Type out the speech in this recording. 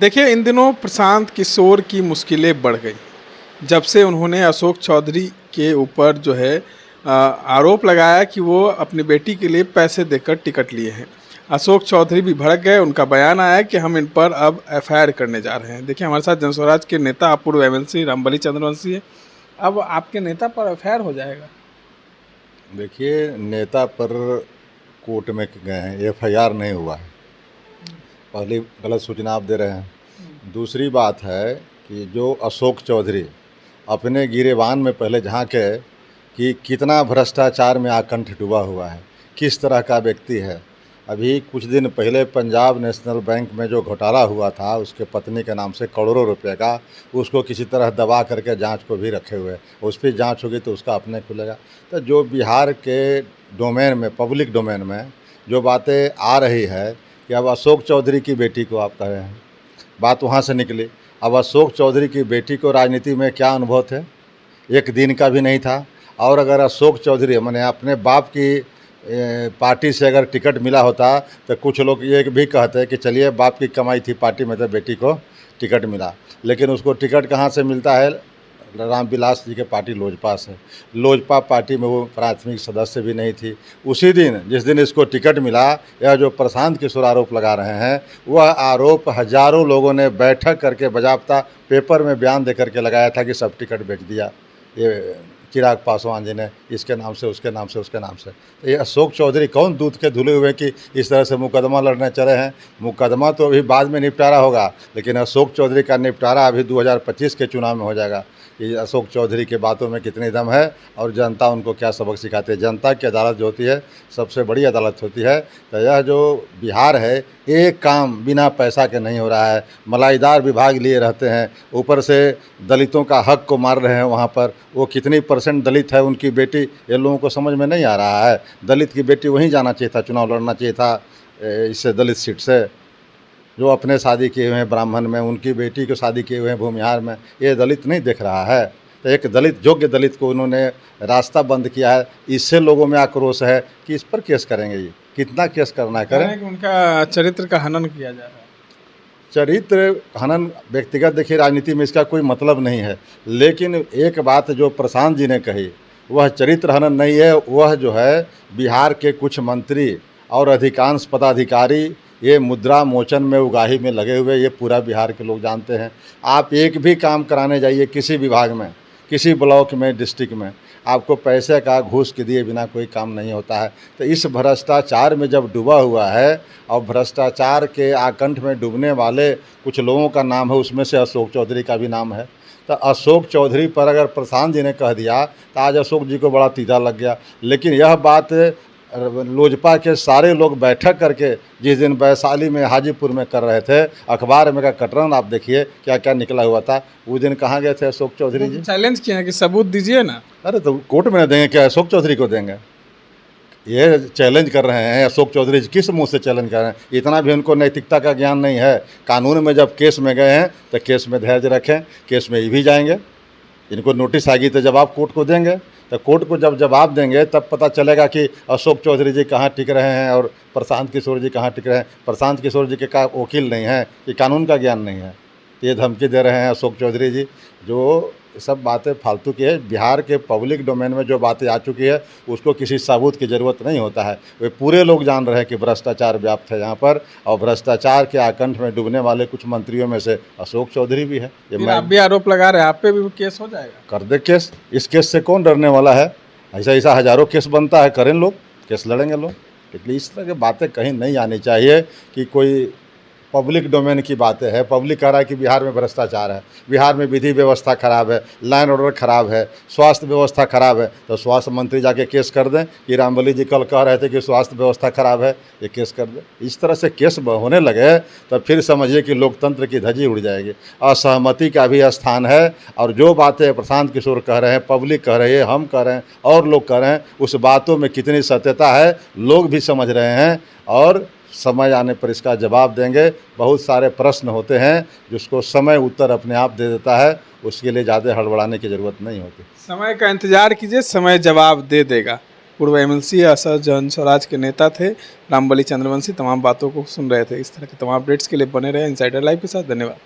देखिए, इन दिनों प्रशांत किशोर की मुश्किलें बढ़ गई जब से उन्होंने अशोक चौधरी के ऊपर जो है आरोप लगाया कि वो अपनी बेटी के लिए पैसे देकर टिकट लिए हैं। अशोक चौधरी भी भड़क गए। उनका बयान आया कि हम इन पर अब एफआईआर करने जा रहे हैं। देखिए, हमारे साथ जनस्वराज के नेता अपूर्व एमएलसी रामबली चंद्रवंशी है। अब आपके नेता पर एफआईआर हो जाएगा। देखिए, नेता पर कोर्ट में गए हैं, एफआईआर नहीं हुआ है। पहली गलत सूचना आप दे रहे हैं। दूसरी बात है कि जो अशोक चौधरी अपने गिरेबान में पहले झांके कि कितना भ्रष्टाचार में आकंठ डूबा हुआ है, किस तरह का व्यक्ति है। अभी कुछ दिन पहले पंजाब नेशनल बैंक में जो घोटाला हुआ था उसके पत्नी के नाम से करोड़ों रुपए का, उसको किसी तरह दबा करके जांच को भी रखे हुए। उस पर जांच होगी तो उसका अपने खुलेगा। तो जो बिहार के डोमेन में, पब्लिक डोमेन में जो बातें आ रही है कि अब अशोक चौधरी की बेटी को आप कह रहे हैं, बात वहाँ से निकली। अब अशोक चौधरी की बेटी को राजनीति में क्या अनुभव थे, एक दिन का भी नहीं था। और अगर अशोक चौधरी मैंने अपने बाप की पार्टी से अगर टिकट मिला होता तो कुछ लोग ये भी कहते हैं कि चलिए बाप की कमाई थी पार्टी में तो बेटी को टिकट मिला। लेकिन उसको टिकट कहाँ से मिलता है? रामविलास जी के पार्टी लोजपा से। लोजपा पार्टी में वो प्राथमिक सदस्य भी नहीं थी। उसी दिन जिस दिन इसको टिकट मिला, यह जो प्रशांत किशोर आरोप लगा रहे हैं, वह आरोप हजारों लोगों ने बैठक करके बजाबता पेपर में बयान दे करके लगाया था कि सब टिकट बेच दिया ये चिराग पासवान जी ने, इसके नाम से उसके नाम से उसके नाम से। तो ये अशोक चौधरी कौन दूध के धुले हुए कि इस तरह से मुकदमा लड़ने चले हैं? मुकदमा तो अभी बाद में निपटारा होगा, लेकिन अशोक चौधरी का निपटारा अभी 2025 के चुनाव में हो जाएगा। ये अशोक चौधरी के बातों में कितनी दम है और जनता उनको क्या सबक सिखाती है। जनता की अदालत जो होती है सबसे बड़ी अदालत होती है। तो यह जो बिहार है, एक काम बिना पैसा के नहीं हो रहा है। मलाईदार विभाग लिए रहते हैं, ऊपर से दलितों का हक को मार रहे हैं। वहाँ पर वो कितनी % दलित है उनकी बेटी, ये लोगों को समझ में नहीं आ रहा है। दलित की बेटी वहीं जाना चाहिए था, चुनाव लड़ना चाहिए था इससे, दलित सीट से। जो अपने शादी किए हुए हैं ब्राह्मण में, उनकी बेटी को शादी किए हुए हैं भूमिहार में, ये दलित नहीं देख रहा है। तो एक दलित, योग्य दलित को उन्होंने रास्ता बंद किया है। इससे लोगों में आक्रोश है कि इस पर केस करेंगे। ये कितना केस करना है करें। कि उनका चरित्र का हनन किया जा रहा है। चरित्र हनन व्यक्तिगत, देखिए राजनीति में इसका कोई मतलब नहीं है। लेकिन एक बात जो प्रशांत जी ने कही, वह चरित्र हनन नहीं है। वह जो है बिहार के कुछ मंत्री और अधिकांश पदाधिकारी ये मुद्रा मोचन में, उगाही में लगे हुए, ये पूरा बिहार के लोग जानते हैं। आप एक भी काम कराने जाइए किसी विभाग में, किसी ब्लॉक में, डिस्ट्रिक्ट में, आपको पैसे का घूस के दिए बिना कोई काम नहीं होता है। तो इस भ्रष्टाचार में जब डूबा हुआ है और भ्रष्टाचार के आकंठ में डूबने वाले कुछ लोगों का नाम है, उसमें से अशोक चौधरी का भी नाम है। तो अशोक चौधरी पर अगर प्रशांत जी ने कह दिया तो आज अशोक जी को बड़ा तीता लग गया। लेकिन यह बात लोजपा के सारे लोग बैठक करके जिस दिन वैशाली में, हाजीपुर में कर रहे थे, अखबार में का कटरन आप देखिए क्या क्या निकला हुआ था। उस दिन कहाँ गए थे अशोक चौधरी जी? चैलेंज किया कि सबूत दीजिए ना। अरे तो कोर्ट में देंगे क्या? अशोक चौधरी को देंगे? ये चैलेंज कर रहे हैं अशोक चौधरी जी। किस मुंह से चैलेंज कर रहे हैं? इतना भी उनको नैतिकता का ज्ञान नहीं है। कानून में जब केस में गए हैं तो केस में धैर्य रखें, केस में ये भी जाएंगे। इनको नोटिस आएगी तो जवाब कोर्ट को देंगे। तो कोर्ट को जब जवाब देंगे तब पता चलेगा कि अशोक चौधरी जी कहाँ टिक रहे हैं और प्रशांत किशोर जी कहाँ टिक रहे हैं। प्रशांत किशोर जी के का वकील नहीं है, कि कानून का ज्ञान नहीं है। ये धमकी दे रहे हैं अशोक चौधरी जी। जो सब बातें फालतू की है। बिहार के पब्लिक डोमेन में जो बातें आ चुकी है उसको किसी सबूत की ज़रूरत नहीं होता है। वे पूरे लोग जान रहे हैं कि भ्रष्टाचार व्याप्त है यहाँ पर, और भ्रष्टाचार के आकंठ में डूबने वाले कुछ मंत्रियों में से अशोक चौधरी भी है। ये आप भी आरोप लगा रहे हैं, आप पे भी केस हो जाएगा। कर दे केस। इस केस से कौन डरने वाला है? ऐसा ऐसा हजारों केस बनता है, करें लोग, केस लड़ेंगे लोग। इसलिए इस तरह की बातें कहीं नहीं आनी चाहिए कि कोई पब्लिक डोमेन की बातें है। पब्लिक कह रहा है कि बिहार में भ्रष्टाचार है, बिहार में विधि व्यवस्था खराब है, लाइन ऑर्डर खराब है, स्वास्थ्य व्यवस्था खराब है। तो स्वास्थ्य मंत्री जाके केस कर दें कि रामबली जी कल कह रहे थे कि स्वास्थ्य व्यवस्था खराब है, ये केस कर दें। इस तरह से केस होने लगे तो फिर समझिए कि लोकतंत्र की धज्जी उड़ जाएगी। असहमति का भी स्थान है। और जो बातें प्रशांत किशोर कह रहे हैं, पब्लिक कह रही है, हम कह रहे हैं और लोग कह रहे हैं, उस बातों में कितनी सत्यता है लोग भी समझ रहे हैं। और समय आने पर इसका जवाब देंगे। बहुत सारे प्रश्न होते हैं जिसको समय उत्तर अपने आप दे देता है, उसके लिए ज़्यादा हड़बड़ाने की ज़रूरत नहीं होती। समय का इंतजार कीजिए, समय जवाब दे देगा। पूर्व एमएलसी असर जन स्वराज के नेता थे रामबली चंद्रवंशी तमाम बातों को सुन रहे थे। इस तरह के तमाम अपडेट्स के लिए बने रहे इनसाइडर लाइव के साथ। धन्यवाद।